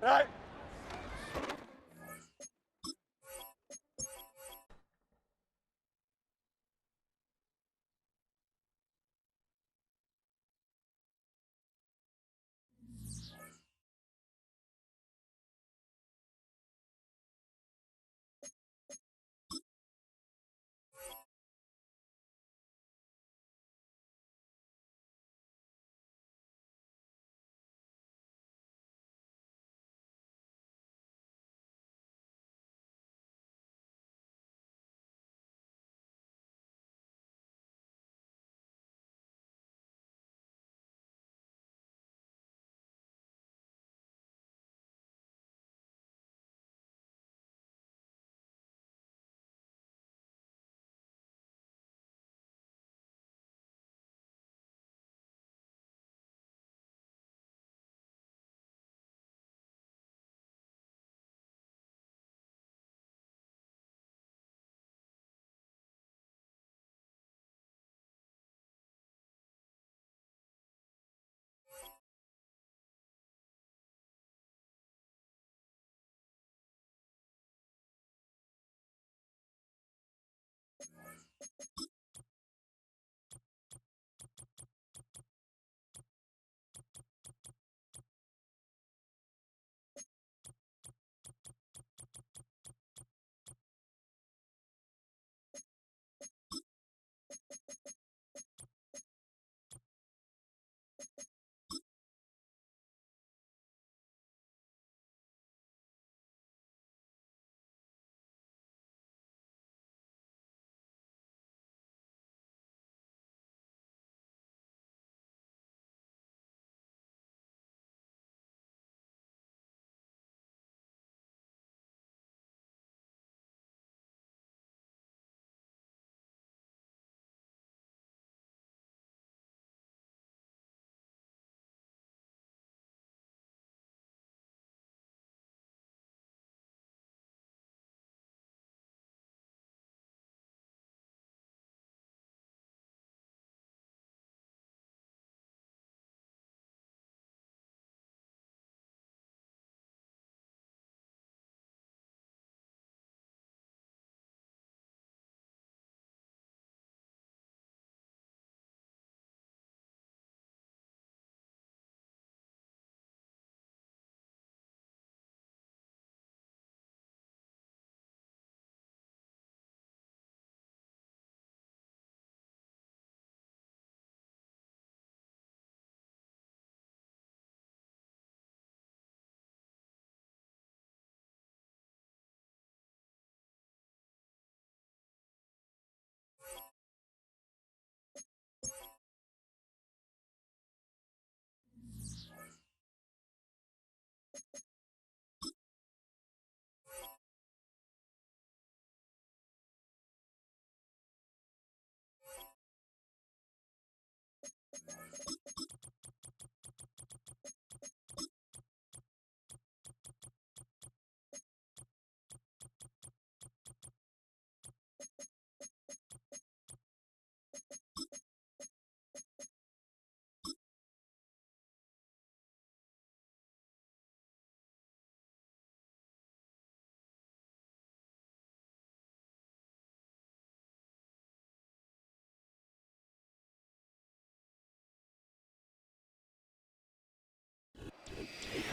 Right.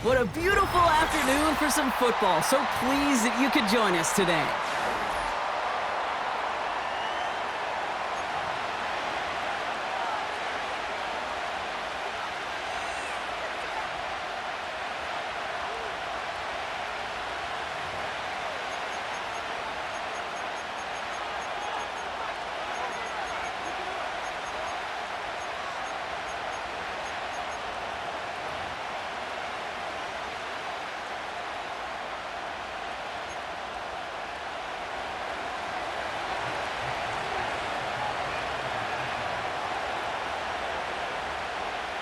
What a beautiful afternoon for some football. So pleased that you could join us today.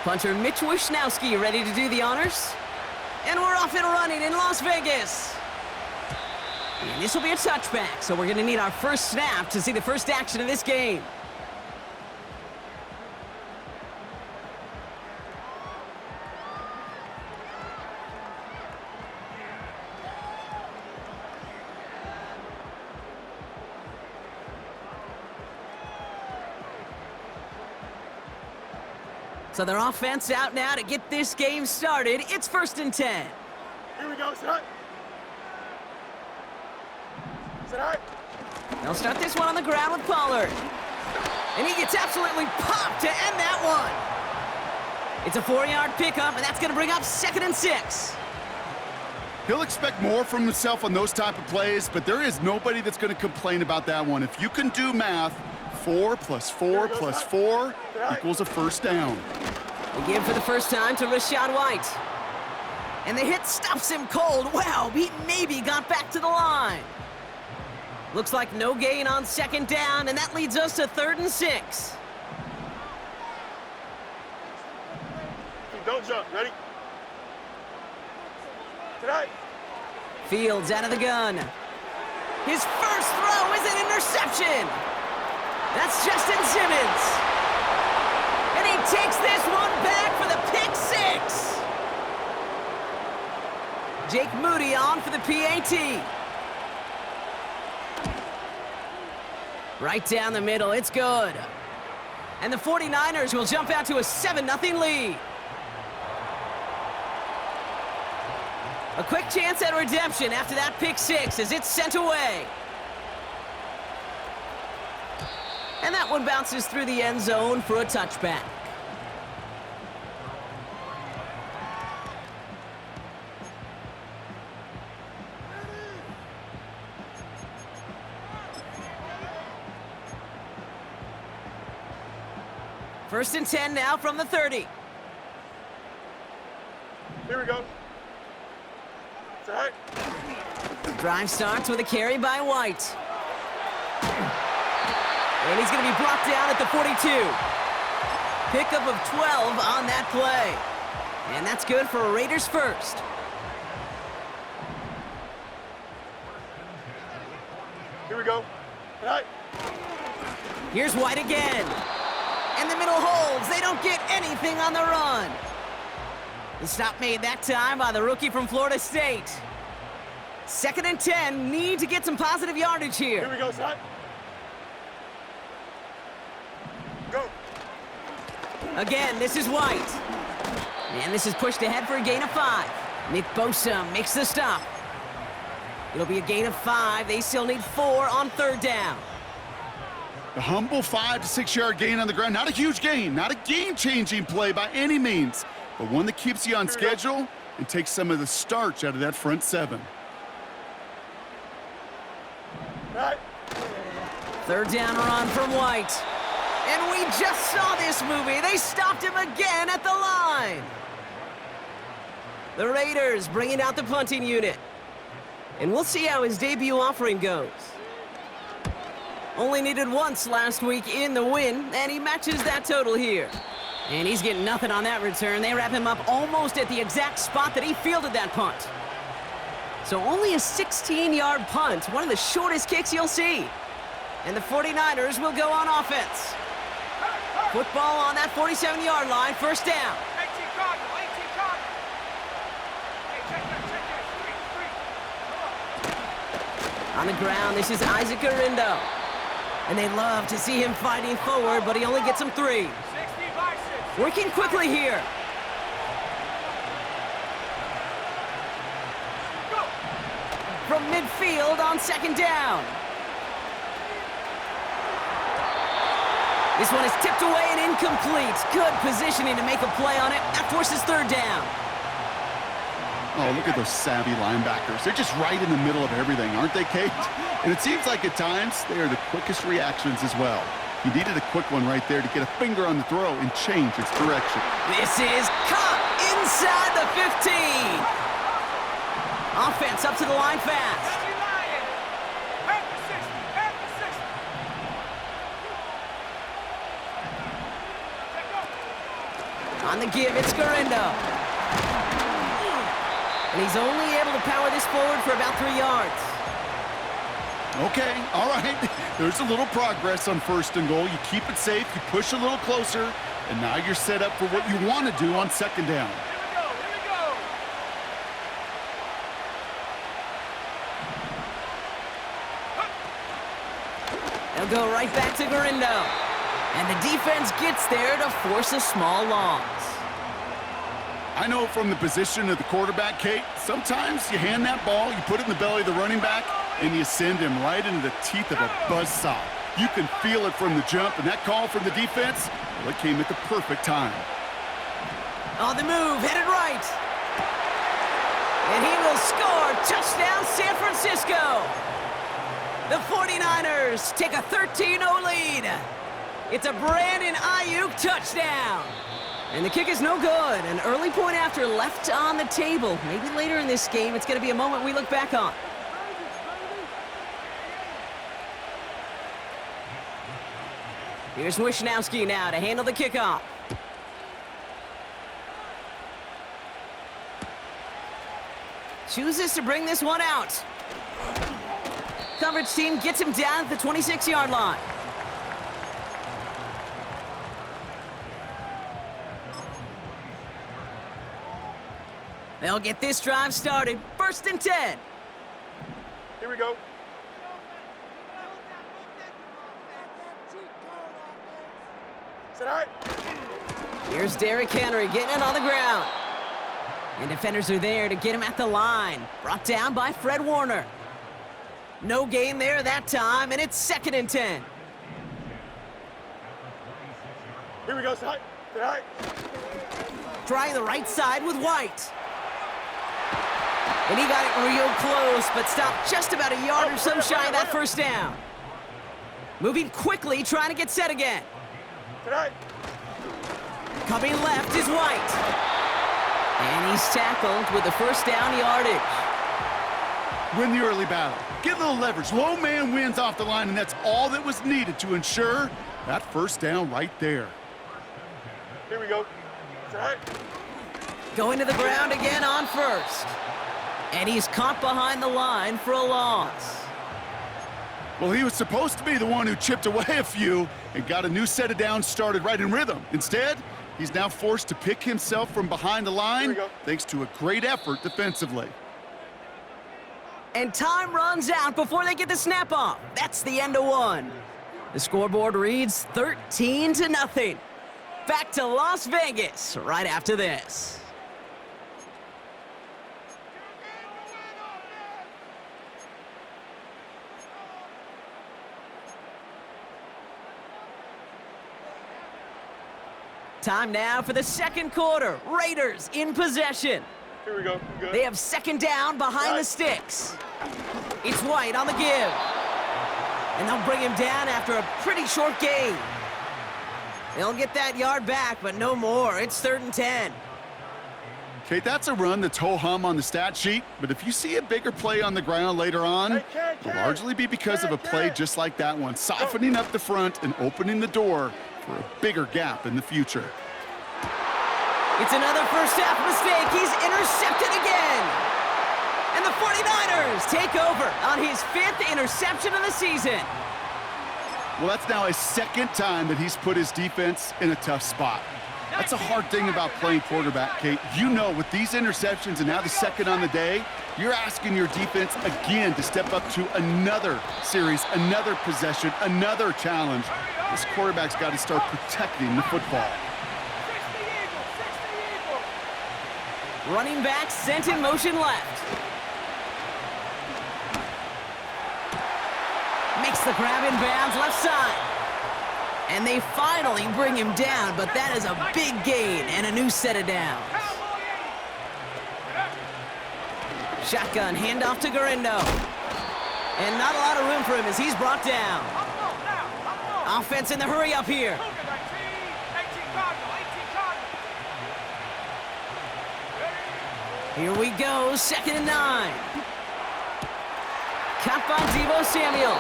Punter Mitch Wishnowski ready to do the honors. And we're off and running in Las Vegas. And this will be a touchback, so we're going to need our first snap to see the first action of this game. So their offense out now to get this game started. It's 1st and 10. Here we go, set. Set. They'll start this one on the ground with Pollard. And he gets absolutely popped to end that one. It's a 4-yard pickup, and that's going to bring up 2nd and 6. He'll expect more from himself on those type of plays, but there is nobody that's going to complain about that one. If you can do math, 4 plus 4 plus 4 equals a first down. They give for the first time to Rachaad White. And the hit stops him cold. Wow, he maybe got back to the line. Looks like no gain on 2nd down, and that leads us to 3rd and 6. Don't jump. Ready? Tonight. Fields out of the gun. His first throw is an interception. That's Justin Simmons. And he takes this one back for the pick 6. Jake Moody on for the PAT. Right down the middle, it's good. And the 49ers will jump out to a 7-0 lead. A quick chance at redemption after that pick 6 as it's sent away. And that one bounces through the end zone for a touchback. First and 10 now from the 30. Here we go. Set. Drive starts with a carry by White. And he's going to be brought down at the 42. Pickup of 12 on that play. And that's good for Raiders first. Here we go. Set. Here's White again. And the middle holds. They don't get anything on the run. The stop made that time by the rookie from Florida State. 2nd and 10. Need to get some positive yardage here. Here we go, set. Go. Again, this is White. And this is pushed ahead for a gain of 5. Nick Bosa makes the stop. It'll be a gain of 5. They still need 4 on 3rd down. A humble 5 to 6 yard gain on the ground. Not a huge gain, not a game-changing play by any means, but one that keeps you on schedule and takes some of the starch out of that front 7. Right. 3rd down run from White. And we just saw this movie. They stopped him again at the line. The Raiders bringing out the punting unit. And we'll see how his debut offering goes. Only needed once last week in the win, and he matches that total here. And he's getting nothing on that return. They wrap him up almost at the exact spot that he fielded that punt. So only a 16-yard punt, one of the shortest kicks you'll see. And the 49ers will go on offense. Football on that 47-yard line, 1st down. 18 Cardinal, 18 Cardinal. Hey, check that. On the ground, this is Isaac Arindo. And they love to see him fighting forward, but he only gets them 3. 60 by 6. Working quickly here. Go. From midfield on 2nd down. This one is tipped away and incomplete. Good positioning to make a play on it. That forces 3rd down. Oh, look at those savvy linebackers. They're just right in the middle of everything, aren't they, Kate? And it seems like at times they are the quickest reactions as well. He needed a quick one right there to get a finger on the throw and change its direction. This is caught inside the 15. Offense up to the line fast. On the give, it's Garindo. And he's only able to power this forward for about 3 yards. Okay, all right. There's a little progress on 1st and goal. You keep it safe, you push a little closer, and now you're set up for what you want to do on 2nd down. Here we go. They'll go right back to Garindo. And the defense gets there to force a small loss. I know from the position of the quarterback, Kate, sometimes you hand that ball, you put it in the belly of the running back, and you send him right into the teeth of a buzzsaw. You can feel it from the jump, and that call from the defense, well, it came at the perfect time. On the move, headed right. And he will score. Touchdown, San Francisco. The 49ers take a 13-0 lead. It's a Brandon Ayuk touchdown. And the kick is no good. An early point after left on the table. Maybe later in this game, it's going to be a moment we look back on. Here's Wishnowski now to handle the kickoff. Chooses to bring this one out. Coverage team gets him down at the 26-yard line. They'll get this drive started. 1st and 10. Here we go. Sit high. Here's Derrick Henry getting it on the ground. And defenders are there to get him at the line. Brought down by Fred Warner. No gain there that time, and it's 2nd and 10. Here we go. Sit high. Sit high. Trying the right side with White. And he got it real close, but stopped just about a yard or so shy of that first down. Moving quickly, trying to get set again. Sit high. Coming left is White. And he's tackled with the first down yardage. Win the early battle. Get a little leverage. Low man wins off the line, and that's all that was needed to ensure that first down right there. Here we go. Sit high. Going to the ground again on 1st. And he's caught behind the line for a loss. Well, he was supposed to be the one who chipped away a few and got a new set of downs started right in rhythm. Instead, he's now forced to pick himself from behind the line thanks to a great effort defensively. And time runs out before they get the snap off. That's the end of one. The scoreboard reads 13-0. Back to Las Vegas right after this. Time now for the second quarter. Raiders in possession. Here we go. Good. They have 2nd down behind the sticks. It's White on the give. And they'll bring him down after a pretty short gain. They'll get that yard back, but no more. It's 3rd and 10. Kate, that's a run that's ho-hum on the stat sheet, but if you see a bigger play on the ground later on, it'll largely be because of a play just like that one, softening up the front and opening the door for a bigger gap in the future. It's another first half mistake. He's intercepted again. And the 49ers take over on his 5th interception of the season. Well, that's now his 2nd time that he's put his defense in a tough spot. That's a hard thing about playing quarterback, Kate. You know, with these interceptions and now the 2nd on the day, you're asking your defense again to step up to another series, another possession, another challenge. This quarterback's got to start protecting the football. Running back sent in motion left. Makes the grab in bounds left side. And they finally bring him down, but that is a big gain and a new set of downs. Shotgun handoff to Garindo. And not a lot of room for him as he's brought down. Offense in the hurry up here. Here we go, 2nd and 9. Caught by Deebo Samuel.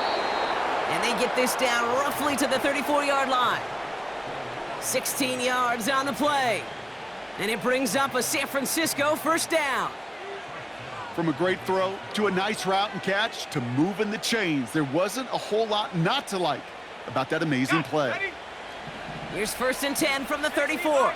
And they get this down roughly to the 34-yard line. 16 yards on the play. And it brings up a San Francisco first down. From a great throw to a nice route and catch to moving the chains, there wasn't a whole lot not to like about that amazing play. Here's 1st and 10 from the 34.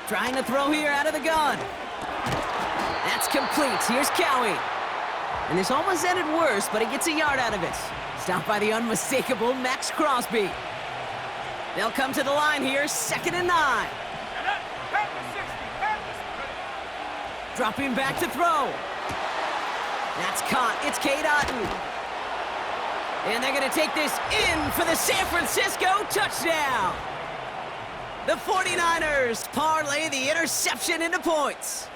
Trying to throw here out of the gun. That's complete. Here's Cowie. And this almost ended worse, but he gets a yard out of it. Stopped by the unmistakable Max Crosby. They'll come to the line here, 2nd and 9. Dropping back to throw. That's caught. It's Cade Otton. And they're going to take this in for the San Francisco touchdown. The 49ers parlay the interception into points.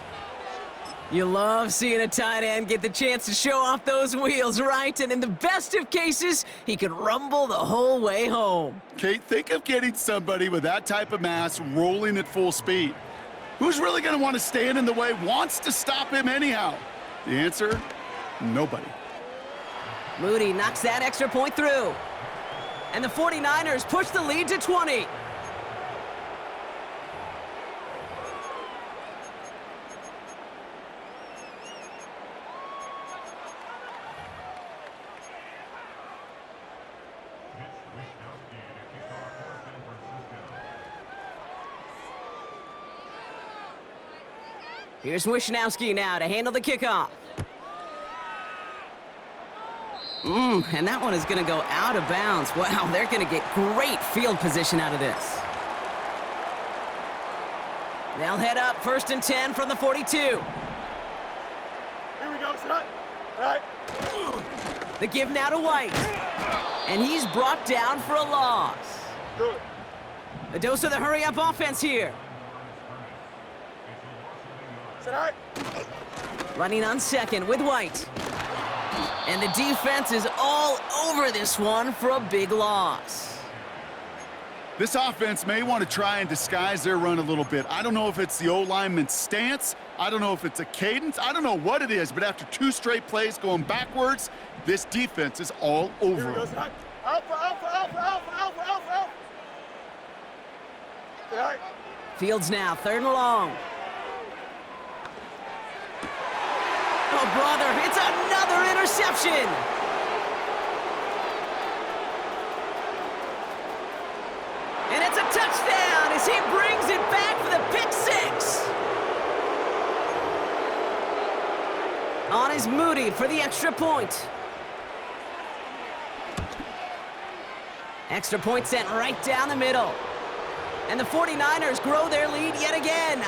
You love seeing a tight end get the chance to show off those wheels, right? And in the best of cases, he could rumble the whole way home. Kate, think of getting somebody with that type of mass rolling at full speed. Who's really going to want to stand in the way, wants to stop him anyhow? The answer, nobody. Moody knocks that extra point through. And the 49ers push the lead to 20. Here's Wishnowski now to handle the kickoff. And that one is going to go out of bounds. Wow, they're going to get great field position out of this. They'll head up 1st and 10 from the 42. Here we go, son. All right. The give now to White. And he's brought down for a loss. Do it. A dose of the hurry-up offense here. All right. Running on 2nd with White. And the defense is all over this one for a big loss. This offense may want to try and disguise their run a little bit. I don't know if it's the O-lineman's stance. I don't know if it's a cadence. I don't know what it is, but after 2 straight plays going backwards, this defense is all over Here we go, them. son. Alpha, alpha, alpha, alpha, alpha, alpha, alpha. All right. Fields now, 3rd and long. Oh, brother, it's another interception. And it's a touchdown as he brings it back for the pick 6. On is Moody for the extra point. Extra point sent right down the middle. And the 49ers grow their lead yet again.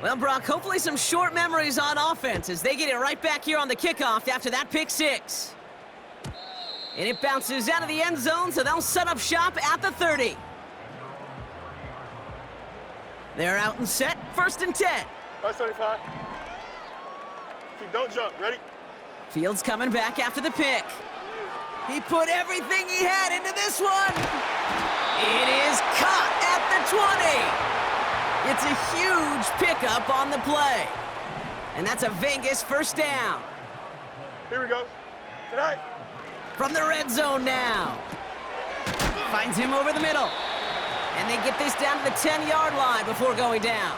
Well, Brock, hopefully some short memories on offense as they get it right back here on the kickoff after that pick 6. And it bounces out of the end zone, so they'll set up shop at the 30. They're out and set, 1st and 10. 575. Don't jump. Ready? Fields coming back after the pick. He put everything he had into this one. It is caught at the 20. It's a huge pickup on the play. And that's a Vegas 1st down. Here we go. Tonight. From the red zone now. Finds him over the middle. And they get this down to the 10-yard line before going down.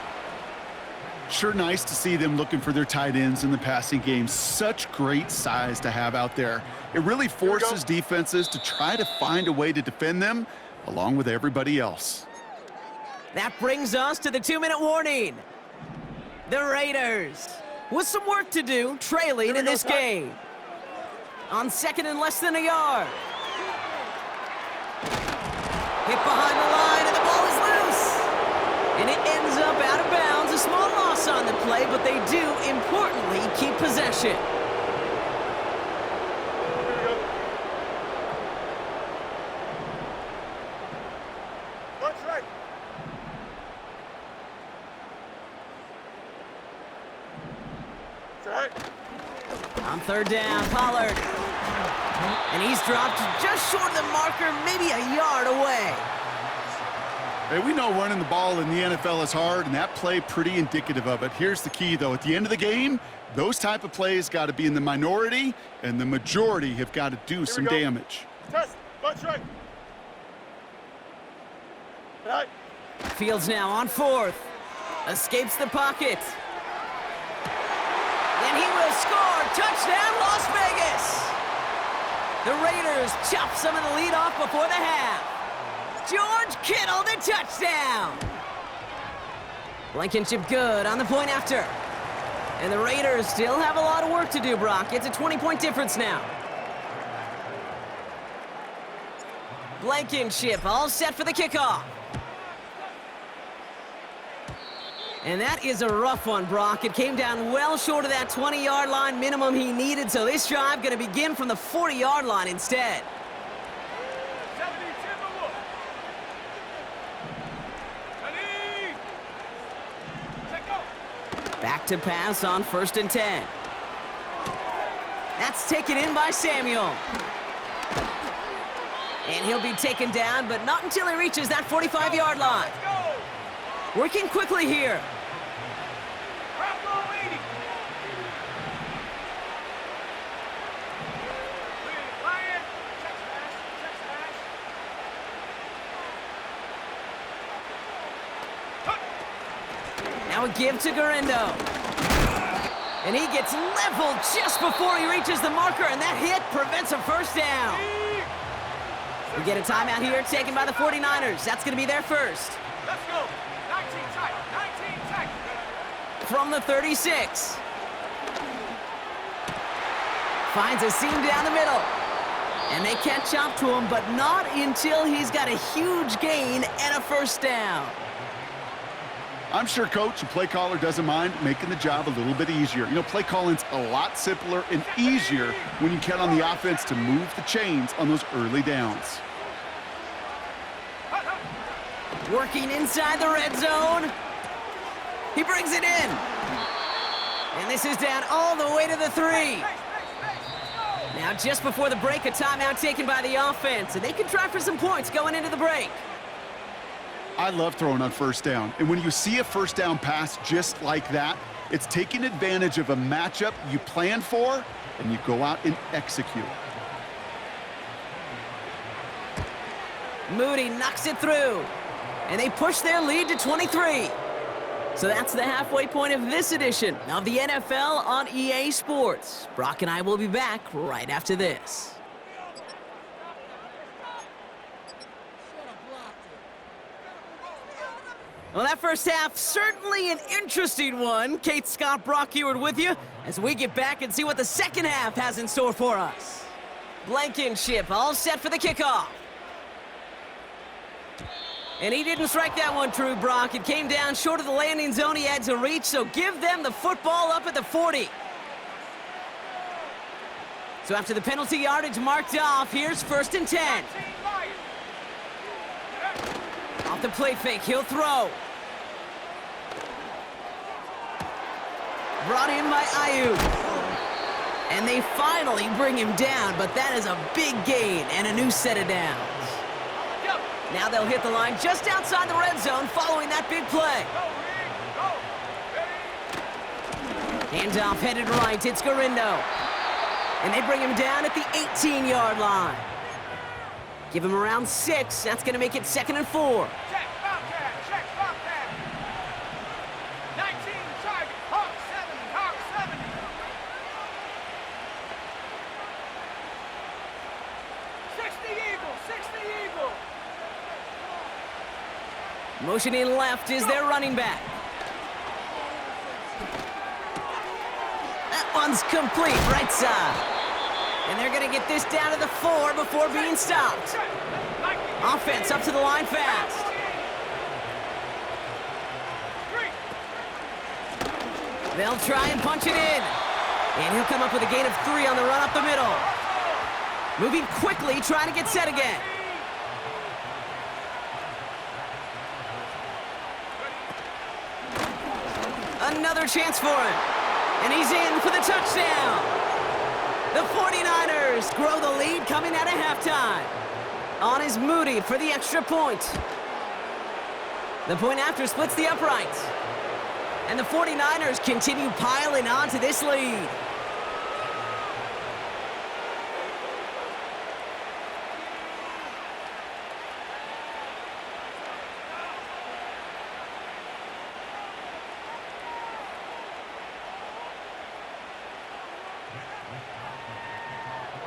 Sure nice to see them looking for their tight ends in the passing game. Such great size to have out there. It really forces defenses to try to find a way to defend them along with everybody else. That brings us to the 2-minute warning. The Raiders, with some work to do, trailing in this game. On 2nd and less than a yard. Hit behind the line, and the ball is loose. And it ends up out of bounds. A small loss on the play, but they do, importantly, keep possession. Here we go. Watch right. All right. On 3rd down, Pollard. And he's dropped just short of the marker, maybe a yard away. Hey, we know running the ball in the NFL is hard, and that play pretty indicative of it. Here's the key, though. At the end of the game, those type of plays got to be in the minority, and the majority have got to do some damage. Test. Watch right. All right. Fields now on 4th. Escapes the pocket. score! Touchdown, Las Vegas! The Raiders chop some of the lead off before the half. George Kittle, the touchdown! Blankenship good on the point after. And the Raiders still have a lot of work to do, Brock. It's a 20-point difference now. Blankenship all set for the kickoff. And that is a rough one, Brock. It came down well short of that 20-yard line minimum he needed, so this drive going to begin from the 40-yard line instead. Back to pass on 1st and 10. That's taken in by Samuel. And he'll be taken down, but not until he reaches that 45-yard line. Working quickly here. Now a give to Garindo. And he gets leveled just before he reaches the marker, and that hit prevents a first down. We get a timeout here taken by the 49ers. That's going to be their first. Let's go. 19 tackle. 19 tackle. From the 36. Finds a seam down the middle. And they catch up to him, but not until he's got a huge gain and a first down. I'm sure coach and play caller doesn't mind making the job a little bit easier. You know, play calling's a lot simpler and easier when you count on the offense to move the chains on those early downs. Working inside the red zone. He brings it in. And this is down all the way to the 3. Now just before the break, a timeout taken by the offense, and they can try for some points going into the break. I love throwing on first down. And when you see a first down pass just like that, it's taking advantage of a matchup you plan for, and you go out and execute. Moody knocks it through. And they push their lead to 23. So that's the halfway point of this edition of the NFL on EA Sports. Brock and I will be back right after this. Well, that first half, certainly an interesting one. Kate, Scott, Brock Ewart with you as we get back and see what the second half has in store for us. Blankenship all set for the kickoff. And he didn't strike that one true, Brock. It came down short of the landing zone he had to reach, so give them the football up at the 40. So after the penalty yardage marked off, here's 1st and 10. Off the play fake, he'll throw. Brought in by Ayuk. And they finally bring him down, but that is a big gain and a new set of downs. Now they'll hit the line just outside the red zone following that big play. Handoff headed right, it's Garindo. And they bring him down at the 18-yard line. Give him around 6, that's gonna make it 2nd and 4. Check Bobcat, check Bobcat. 19 target, Hawk 7, Hawk 7. 60 Eagle, 60 Eagle. Motioning left is their running back. That one's complete, right side. And they're gonna get this down to the 4 before being stopped. Offense up to the line fast. They'll try and punch it in. And he'll come up with a gain of 3 on the run up the middle. Moving quickly, trying to get set again. Another chance for him. And he's in for the touchdown. The 49ers grow the lead coming out of halftime. On is Moody for the extra point. The point after splits the uprights. And the 49ers continue piling on to this lead.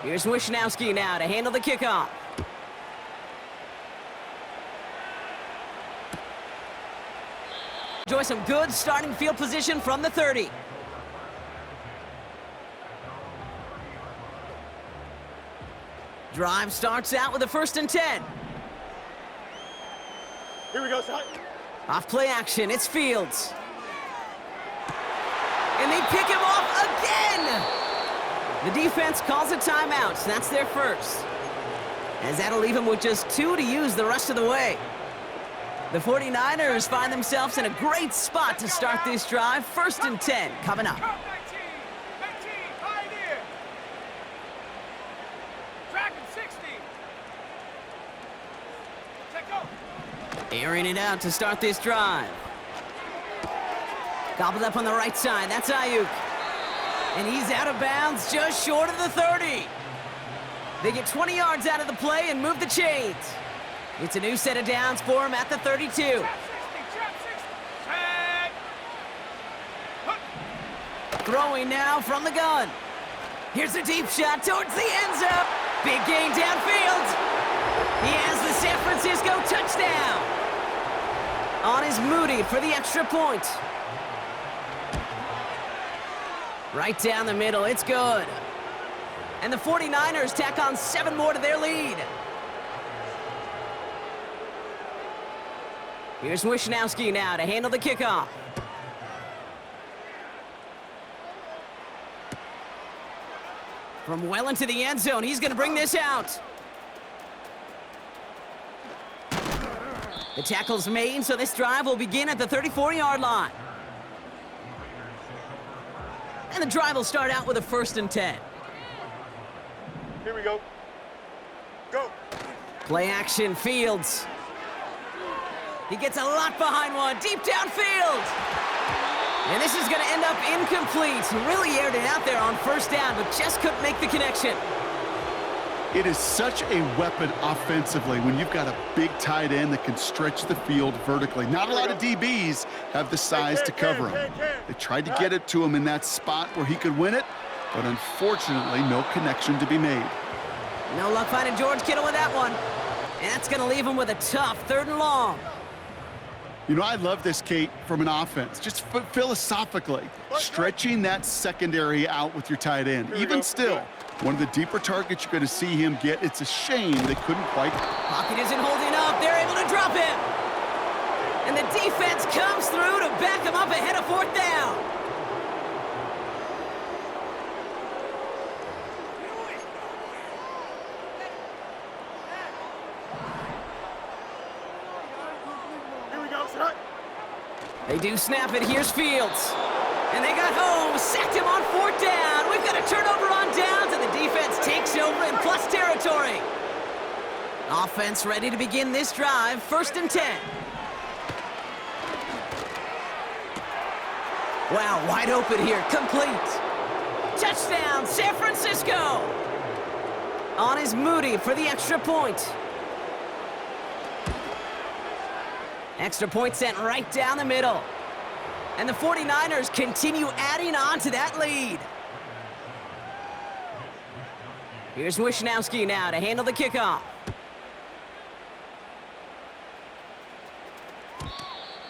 Here's Wisnowski now to handle the kickoff. Enjoy some good starting field position from the 30. Drive starts out with a 1st and 10. Here we go, son. Off play action, it's Fields. And they pick him off again! The defense calls a timeout, that's their first. As that'll leave him with just 2 to use the rest of the way. The 49ers find themselves in a great spot to start this drive. 1st and 10 coming up. Come 19, Pioneer. Dragon 60. Check go. Airing it out to start this drive. Gobbled up on the right side, that's Ayuk. And he's out of bounds just short of the 30. They get 20 yards out of the play and move the chains. It's a new set of downs for him at the 32. Trap 60, trap 60. Set. Put. Throwing now from the gun. Here's a deep shot towards the end zone. Big gain downfield. He has the San Francisco touchdown. On is Moody for the extra point. Right down the middle, it's good. And the 49ers tack on 7 more to their lead. Here's Wisnowski now to handle the kickoff. From well into the end zone, he's going to bring this out. The tackle's made, so this drive will begin at the 34-yard line. And the drive will start out with a 1st and 10. Here we go. Go. Play action, Fields. He gets a lot behind one, deep downfield. And this is going to end up incomplete. He really aired it out there on 1st down, but just couldn't make the connection. It is such a weapon offensively when you've got a big tight end that can stretch the field vertically. Not a lot of DBs have the size to cover him. They tried to get it to him in that spot where he could win it, but unfortunately, no connection to be made. No luck finding George Kittle with that one. And that's going to leave him with a tough 3rd and long. You know, I love this, Kate, from an offense. Just philosophically, stretching that secondary out with your tight end. Even still, one of the deeper targets you're going to see him get. It's a shame they couldn't quite. Pocket isn't holding up. They're able to drop him. And the defense comes through to back him up ahead of 4th down. Here we go, son. They do snap it. Here's Fields. And they got home, sacked him on 4th down. We've got a turnover on downs, and the defense takes over in plus territory. Offense ready to begin this drive, 1st and 10. Wow, wide open here, complete. Touchdown, San Francisco. On is Moody for the extra point. Extra point sent right down the middle. And the 49ers continue adding on to that lead. Here's Wisnowski now to handle the kickoff.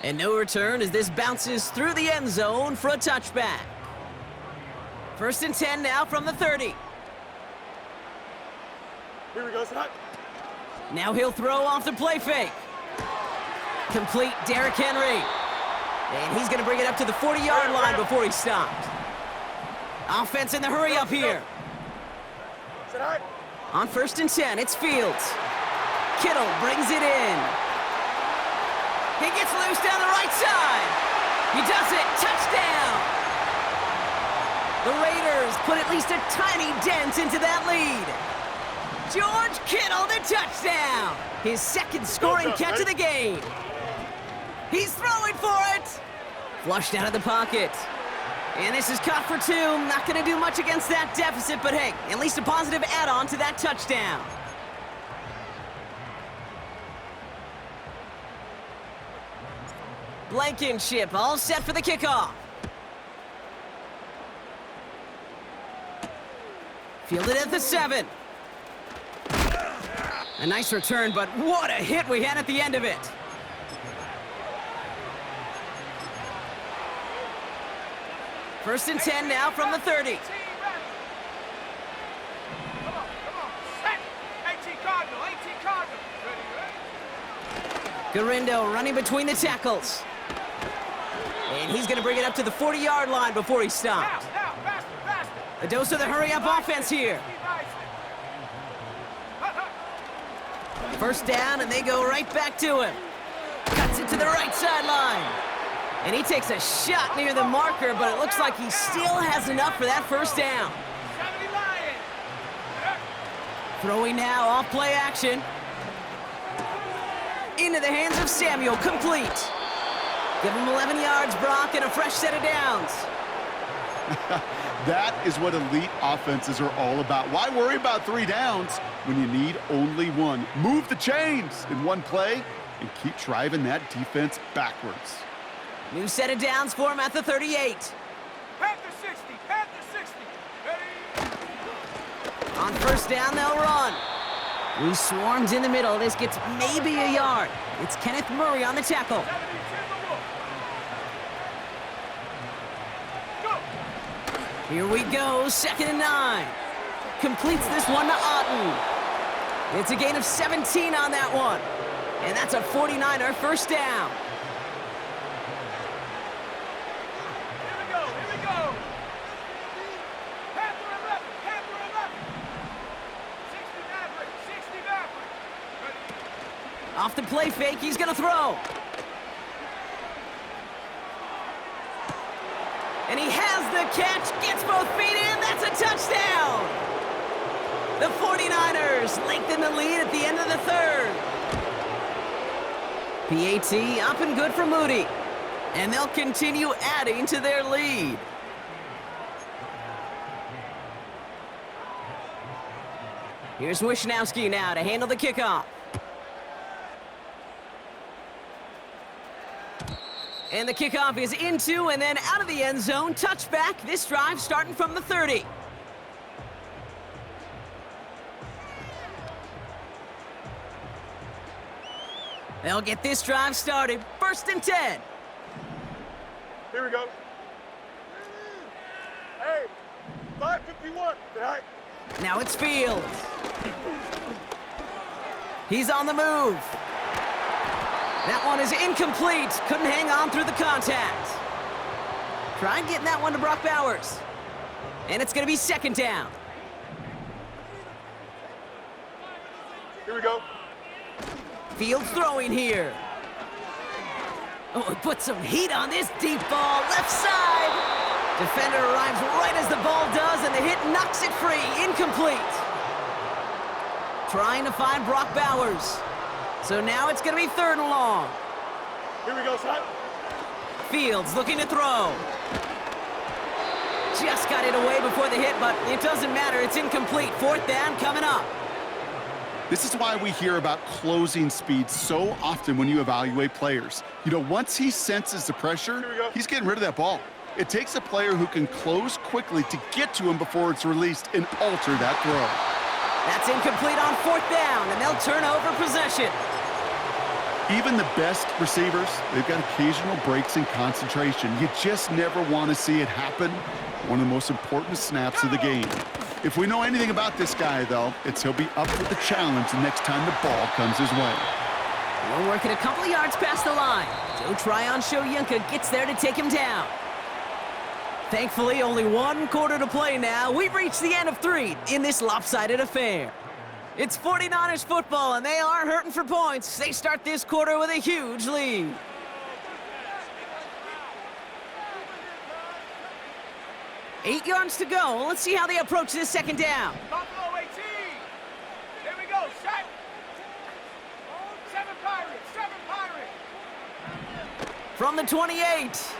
And no return as this bounces through the end zone for a touchback. 1st and 10 now from the 30. Here we go, son. Now he'll throw off the play fake. Complete, Derrick Henry. And he's going to bring it up to the 40-yard line before he stopped. Offense in the hurry up here. Son. On 1st and 10, it's Fields. Kittle brings it in. He gets loose down the right side. He does it. Touchdown. The Raiders put at least a tiny dent into that lead. George Kittle, the touchdown. His 2nd scoring catch of the game. He's throwing for it. Flushed out of the pocket. And this is caught for 2. Not going to do much against that deficit, but hey, at least a positive add-on to that touchdown. Blankenship all set for the kickoff. Fielded at the 7. A nice return, but what a hit we had at the end of it. First and 10 now from the 30. Come on. Set. 18 Cardinal. Ready. Garindo running between the tackles. And he's going to bring it up to the 40-yard line before he stopped. Now, faster. A dose of the hurry-up offense here. Keep rising. First down, and they go right back to him. Cuts it to the right sideline. And he takes a shot near the marker, but it looks like he still has enough for that first down. 70 Lions. Throwing now off play action. Into the hands of Samuel, complete. Give him 11 yards, Brock, and a fresh set of downs. That is what elite offenses are all about. Why worry about 3 downs when you need only 1? Move the chains in one play and keep driving that defense backwards. New set of downs for him at the 38. Panther 60. Ready. On first down, they'll run. He swarms in the middle. This gets maybe a yard. It's Kenneth Murray on the tackle. 70 Go. Here we go, 2nd and 9. Completes this one to Otten. It's a gain of 17 on that one. And that's a 49er first down. Here we go. Panther 11. 60 Maverick. Ready. Off the play fake, he's gonna throw. And he has the catch, gets both feet in, that's a touchdown! The 49ers lengthen the lead at the end of the 3rd. PAT up and good for Moody. And they'll continue adding to their lead. Here's Wishnowski now to handle the kickoff. And the kickoff is into and then out of the end zone. Touchback, this drive starting from the 30. They'll get this drive started. 1st and 10. Here we go. Hey, 551. Say hi. Now it's Fields. He's on the move. That one is incomplete. Couldn't hang on through the contact. Tried getting that one to Brock Bowers. And it's going to be 2nd down. Here we go. Fields throwing here. Oh, he put some heat on this deep ball. Left side. Defender arrives right as the ball does, and the hit knocks it free. Incomplete. Trying to find Brock Bowers. So now it's going to be 3rd and long. Here we go, son. Fields looking to throw. Just got it away before the hit, but it doesn't matter. It's incomplete. 4th down coming up. This is why we hear about closing speed so often when you evaluate players. You know, once he senses the pressure, he's getting rid of that ball. It takes a player who can close quickly to get to him before it's released and alter that throw. That's incomplete on 4th down, and they'll turn over possession. Even the best receivers, they've got occasional breaks in concentration. You just never want to see it happen. One of the most important snaps of the game. If we know anything about this guy, though, it's he'll be up for the challenge the next time the ball comes his way. We're working a couple of yards past the line. Joe Tryon-Shoyinka gets there to take him down. Thankfully, only 1 quarter to play now. We've reached the end of 3 in this lopsided affair. It's 49ers football, and they are hurting for points. They start this quarter with a huge lead. Eight yards to go. Let's see how they approach this 2nd down. Buffalo 18. Here we go. Shot. 7 Pirates. From the 28.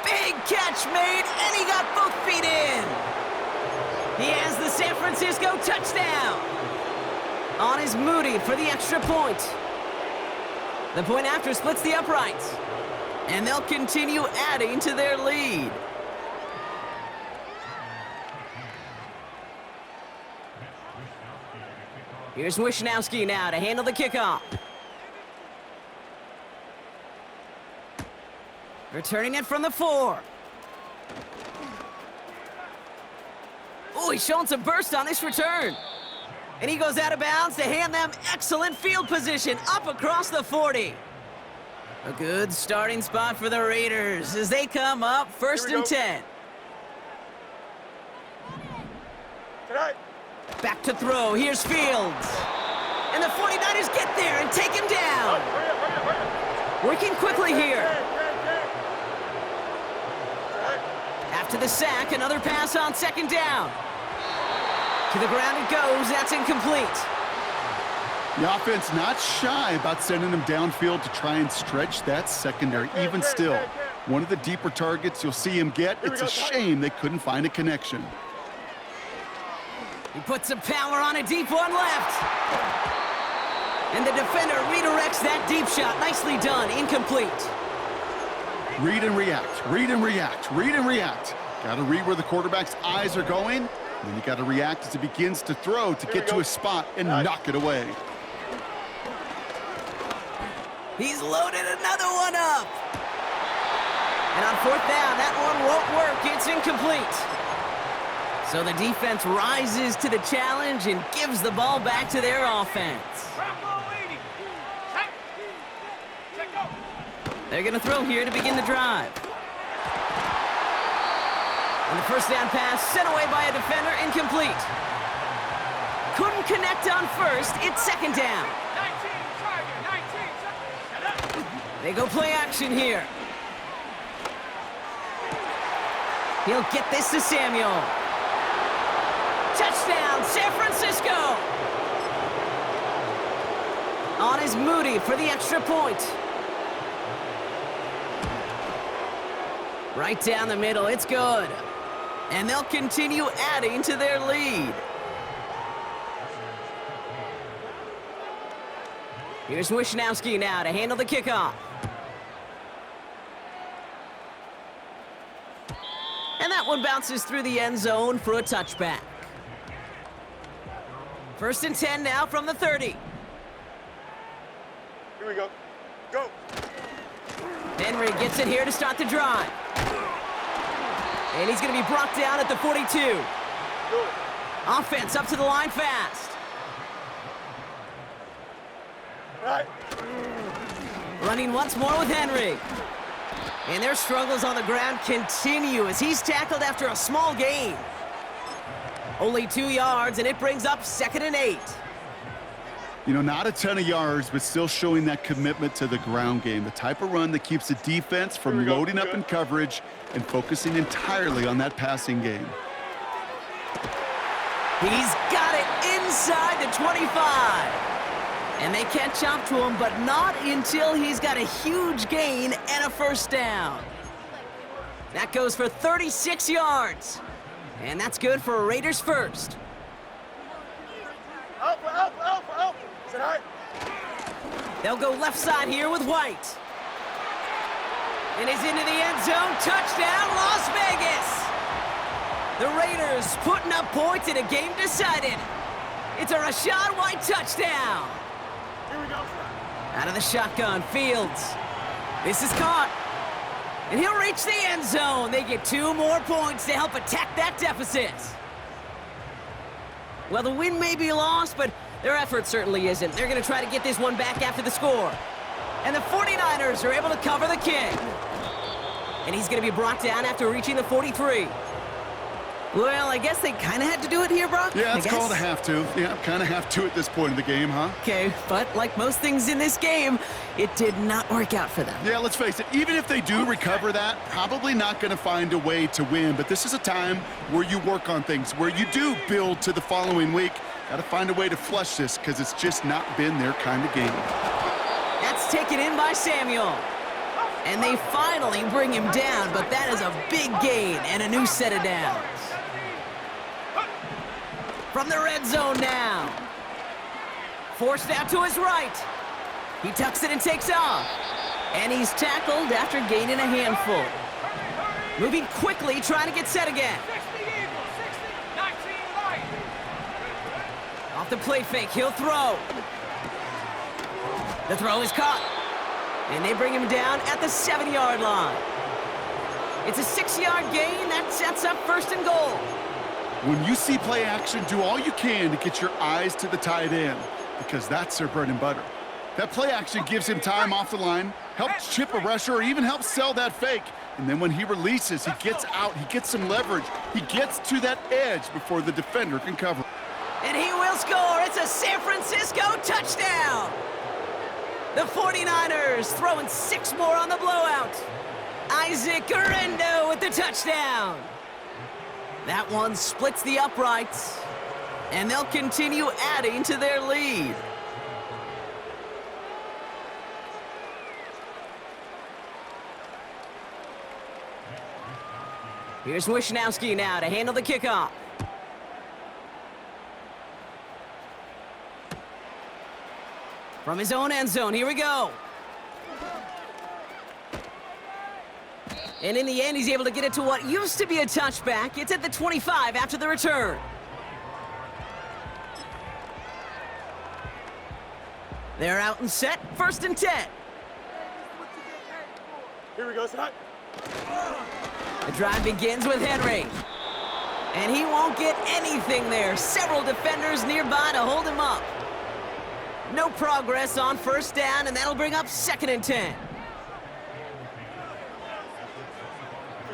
Big catch made, and he got both feet in. He has the San Francisco touchdown. On is Moody for the extra point. The point after splits the uprights. And they'll continue adding to their lead. Here's Wisnowski now to handle the kickoff. Returning it from the 4. Oh, he's showing some burst on this return. And he goes out of bounds to hand them excellent field position up across the 40. A good starting spot for the Raiders as they come up first and 10. Tonight. Back to throw. Here's Fields. And the 49ers get there and take him down. Working quickly here. After the sack, another pass on second down. To the ground it goes. That's incomplete. The offense not shy about sending them downfield to try and stretch that secondary. Even still, one of the deeper targets you'll see him get. It's a shame they couldn't find a connection. He puts some power on a deep one left. And the defender redirects that deep shot. Nicely done. Incomplete. Read and react, read and react, read and react. Got to read where the quarterback's eyes are going, and then you got to react as he begins to throw to get to his spot and knock it away. He's loaded another one up. And on fourth down, that one won't work. It's incomplete. So the defense rises to the challenge and gives the ball back to their offense. They're going to throw here to begin the drive. And the first down pass sent away by a defender, incomplete. Couldn't connect on first. It's second down. They go play action here. He'll get this to Samuel. Touchdown, San Francisco! On is Moody for the extra point. Right down the middle, it's good. And they'll continue adding to their lead. Here's Wisnowski now to handle the kickoff. And that one bounces through the end zone for a touchback. First and 10 now from the 30. Here we go. Go. Henry gets it here to start the drive. And he's going to be brought down at the 42. Go. Offense up to the line fast. Right. Running once more with Henry. And their struggles on the ground continue as he's tackled after a small gain. Only 2 yards, and it brings up 2nd and 8. You know, not a ton of yards, but still showing that commitment to the ground game. The type of run that keeps the defense from loading up in coverage and focusing entirely on that passing game. He's got it inside the 25. And they catch up to him, but not until he's got a huge gain and a first down. That goes for 36 yards. And that's good for a Raiders first. Alpha. Tonight. They'll go left side here with White. And he's into the end zone. Touchdown, Las Vegas. The Raiders putting up points in a game decided. It's a Rachaad White touchdown. Here we go. Out of the shotgun, Fields. This is caught. And he'll reach the end zone. They get 2 more points to help attack that deficit. Well, the win may be lost, but their effort certainly isn't. They're going to try to get this one back after the score. And the 49ers are able to cover the kick. And he's going to be brought down after reaching the 43. Well, I guess they kind of had to do it here, Brock. Yeah, it's called a have to. Yeah, kind of have to at this point in the game, huh? Okay, but like most things in this game, it did not work out for them. Yeah, let's face it, even if they do recover that, probably not going to find a way to win. But this is a time where you work on things, where you do build to the following week. Got to find a way to flush this because it's just not been their kind of game. That's taken in by Samuel. And they finally bring him down, but that is a big gain and a new set of downs. From the red zone now. Forced out to his right. He tucks it and takes off. And he's tackled after gaining a handful. Moving quickly, trying to get set again. the play fake. He'll throw. The throw is caught. And they bring him down at the 7-yard line. It's a 6-yard gain. That sets up 1st and goal. When you see play action, do all you can to get your eyes to the tight end, because that's their bread and butter. That play action gives him time off the line, helps chip a rusher, or even helps sell that fake. And then when he releases, he gets out, he gets some leverage. He gets to that edge before the defender can cover. And he will score. It's a San Francisco touchdown. The 49ers throwing 6 more on the blowout. Isaac Guerrero with the touchdown. That one splits the uprights, and they'll continue adding to their lead. Here's Wishnowski now to handle the kickoff. From his own end zone, here we go. And in the end, he's able to get it to what used to be a touchback. It's at the 25 after the return. They're out and set, 1st and 10. Here we go, son. The drive begins with Henry. And he won't get anything there. Several defenders nearby to hold him up. No progress on 1st down, and that'll bring up 2nd and 10.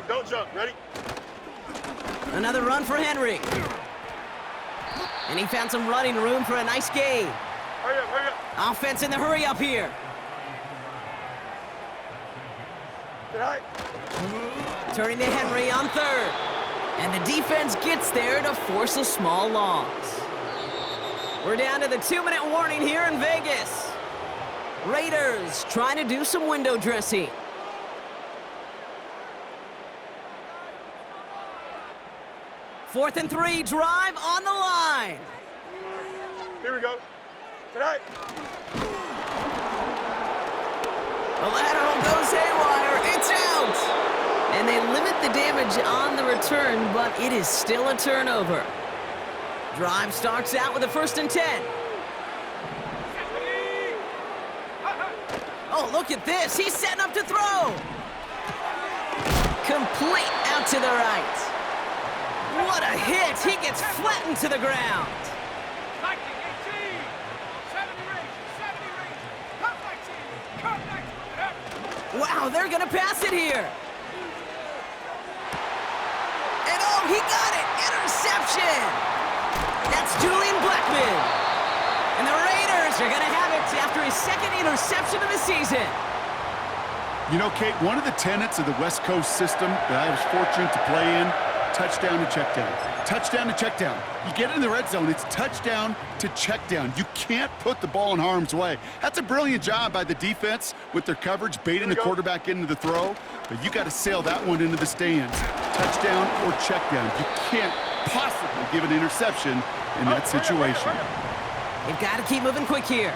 Don't jump. Ready? Another run for Henry. And he found some running room for a nice gain. Hurry up, hurry up. Offense in the hurry up here. Good eye. Turning to Henry on 3rd. And the defense gets there to force a small loss. We're down to the 2-minute warning here in Vegas. Raiders trying to do some window dressing. Fourth and 3, drive on the line. Here we go. Tonight. The lateral goes haywire. It's out. And they limit the damage on the return, but it is still a turnover. Drive starts out with a 1st and 10. Oh, look at this. He's setting up to throw. Complete out to the right. What a hit! He gets flattened to the ground. 19, 18, 70 range, 70 range, cut 19, Wow, they're gonna pass it here. And oh, he got it! Interception! That's Julian Blackman. And the Raiders are gonna have it after his 2nd interception of the season. You know, Kate, one of the tenets of the West Coast system that I was fortunate to play in, touchdown to check down. Touchdown to check down. You get in the red zone, it's touchdown to check down. You can't put the ball in harm's way. That's a brilliant job by the defense with their coverage, baiting the quarterback into the throw. But you got to sail that one into the stands. Touchdown or check down. You can't possibly give an interception in that situation. They've got to keep moving quick here.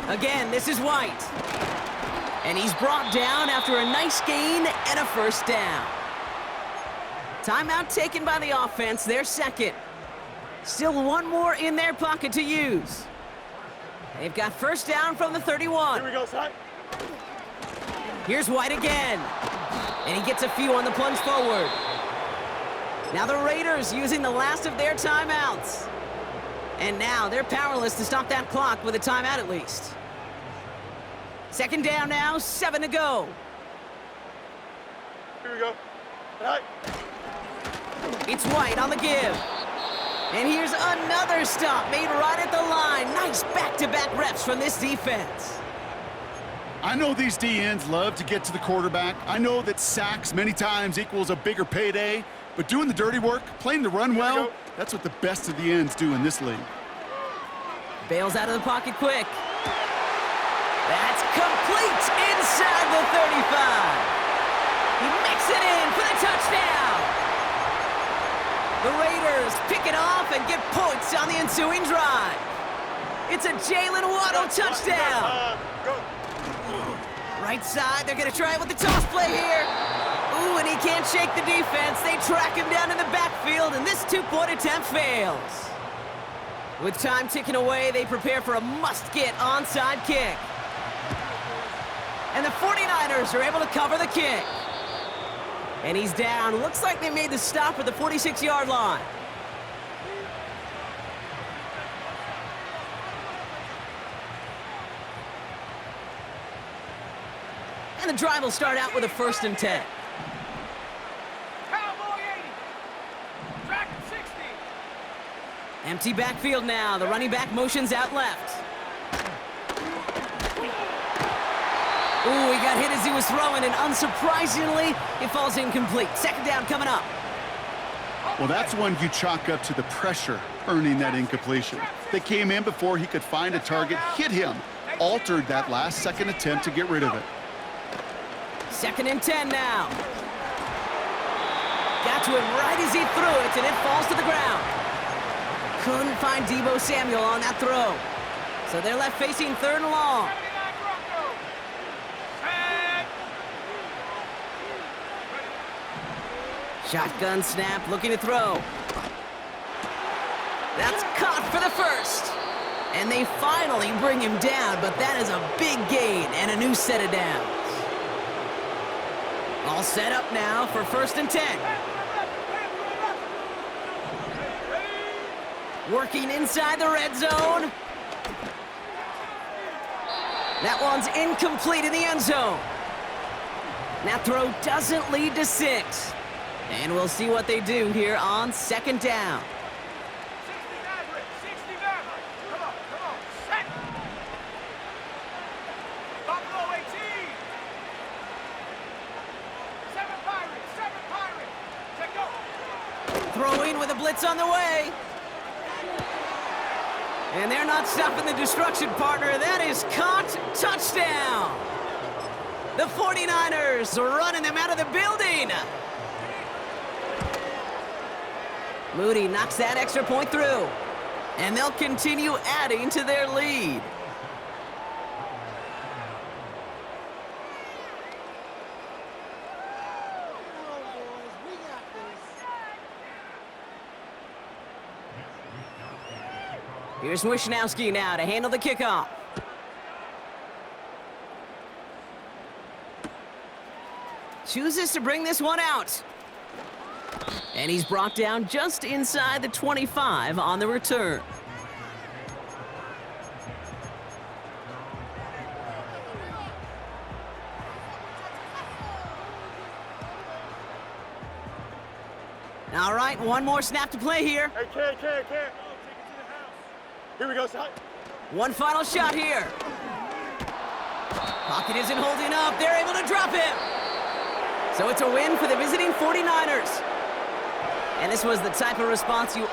Again, this is White. And he's brought down after a nice gain and a 1st down. Timeout taken by the offense, their 2nd. Still 1 more in their pocket to use. They've got 1st down from the 31. Here we go, son. Here's White again. And he gets a few on the plunge forward. Now the Raiders using the last of their timeouts. And now they're powerless to stop that clock with a timeout at least. 2nd down now, 7 to go. Here we go. Tonight. It's White on the give. And here's another stop made right at the line. Nice back-to-back reps from this defense. I know these DNs love to get to the quarterback. I know that sacks many times equals a bigger payday, but doing the dirty work, playing the run well, that's what the best of the ends do in this league. Bails out of the pocket quick. That's complete inside the 35. He makes it in for the touchdown. The Raiders pick it off and get points on the ensuing drive. It's a Jalen Waddle touchdown. Right side, they're going to try it with the toss play here. Ooh, and he can't shake the defense. They track him down in the backfield, and this two-point attempt fails. With time ticking away, they prepare for a must-get onside kick. And the 49ers are able to cover the kick. And he's down. Looks like they made the stop at the 46-yard line. And the drive will start out with a 1st and 10. Cowboy 80. Dragon 60. Empty backfield now. The running back motions out left. Ooh, he got hit as he was throwing, and unsurprisingly, it falls incomplete. 2nd down coming up. Well, that's one you chalk up to the pressure earning that incompletion. They came in before he could find a target, hit him, altered that last second attempt to get rid of it. 2nd and 10 now. Got to him right as he threw it, and it falls to the ground. Couldn't find Deebo Samuel on that throw. So they're left facing 3rd and long. 79 Broncos. Set. Shotgun snap, looking to throw. That's caught for the 1st. And they finally bring him down, but that is a big gain and a new set of downs. All set up now for 1st and 10. Working inside the red zone. That one's incomplete in the end zone. That throw doesn't lead to 6. And we'll see what they do here on 2nd down. 60 Maverick. 60 Maverick. Come on. Set. Buffalo 18. 7 Pirates. 7 Pirates. Check go. Throwing with a blitz on the way. And they're not stopping the destruction, partner. That is caught. Touchdown. The 49ers are running them out of the building. Moody knocks that extra point through. And they'll continue adding to their lead. Here's Wishnowski now to handle the kickoff. Chooses to bring this one out. And he's brought down just inside the 25 on the return. All right, one more snap to play here. Hey, Ken. Here we go, son. One final shot here. Pocket isn't holding up. They're able to drop him. So it's a win for the visiting 49ers. And this was the type of response you